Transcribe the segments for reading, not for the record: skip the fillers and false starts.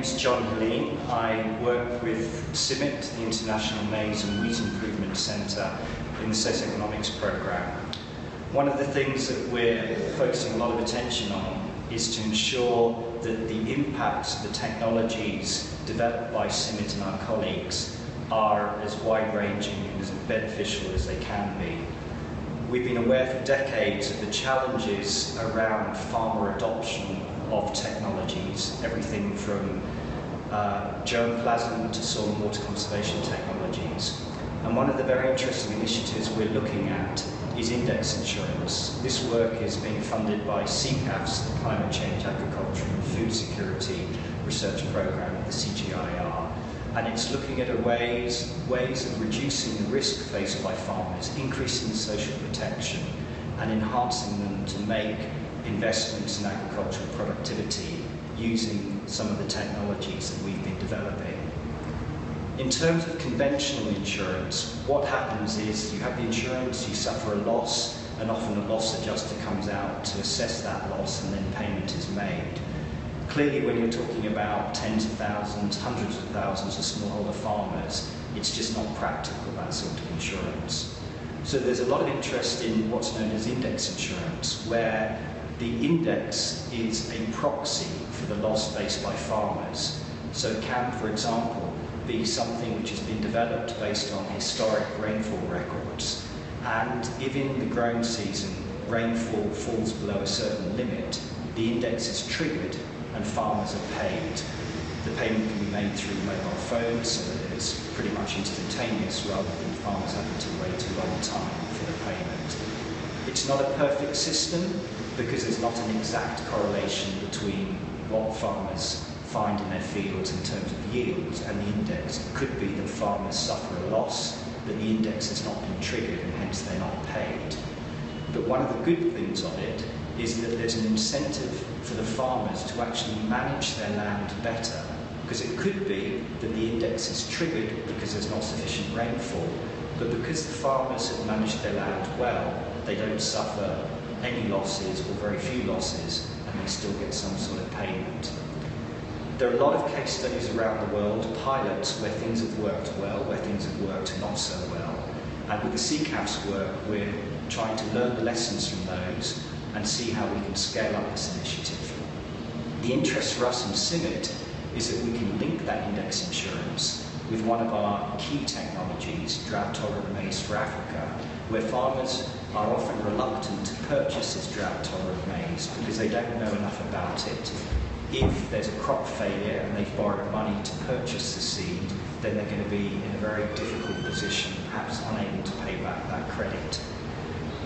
name's John Hellin. I work with CIMMYT, the International Maize and Wheat Improvement Centre, in the Socioeconomics programme. One of the things that we're focusing a lot of attention on is to ensure that the impacts of the technologies developed by CIMMYT and our colleagues are as wide-ranging and as beneficial as they can be. We've been aware for decades of the challenges around farmer adoption of technologies, everything from germplasm to soil and water conservation technologies. And one of the very interesting initiatives we're looking at is index insurance. This work is being funded by CIMMYT, the Climate Change, Agriculture and Food Security Research Programme, the CGIAR. And it's looking at ways of reducing the risk faced by farmers, increasing social protection and enhancing them to make investments in agricultural productivity using some of the technologies that we've been developing. In terms of conventional insurance, what happens is you have the insurance, you suffer a loss, and often a loss adjuster comes out to assess that loss and then payment is made. Clearly, when you're talking about tens of thousands, hundreds of thousands of smallholder farmers, it's just not practical, that sort of insurance. So there's a lot of interest in what's known as index insurance, where the index is a proxy for the loss faced by farmers. So it can, for example, be something which has been developed based on historic rainfall records. And if in the growing season rainfall falls below a certain limit, the index is triggered and farmers are paid. The payment can be made through mobile phones, so that it's pretty much instantaneous rather than farmers having to wait a long time for the payment. It's not a perfect system because there's not an exact correlation between what farmers find in their fields in terms of yields and the index. It could be that farmers suffer a loss, but the index has not been triggered and hence they're not paid. But one of the good things of it is that there's an incentive for the farmers to actually manage their land better, because it could be that the index is triggered because there's not sufficient rainfall, but because the farmers have managed their land well, they don't suffer any losses or very few losses, and they still get some sort of payment. There are a lot of case studies around the world, pilots where things have worked well, where things have worked not so well. And with the CCAF's work, we're trying to learn the lessons from those and see how we can scale up this initiative. The interest for us in CIMMYT is that we can link that index insurance with one of our key technologies, drought-tolerant maize for Africa, where farmers are often reluctant to purchase this drought-tolerant maize because they don't know enough about it. If there's a crop failure and they've borrowed money to purchase the seed, then they're going to be in a very difficult position, perhaps unable to pay back that credit.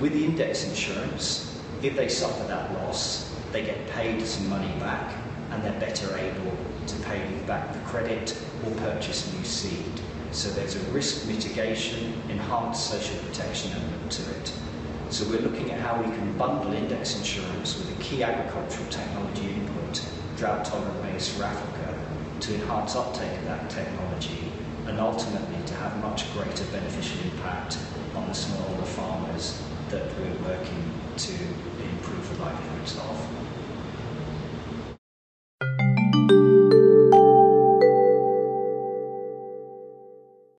With the index insurance, if they suffer that loss, they get paid some money back and they're better able to pay back the credit or purchase new seed. So there's a risk mitigation, enhanced social protection element to it. So we're looking at how we can bundle index insurance with a key agricultural technology input, drought-tolerant maize for Africa, to enhance uptake of that technology and ultimately to have much greater beneficial impact on the smallholder farmers that we're working to improve the livelihoods of.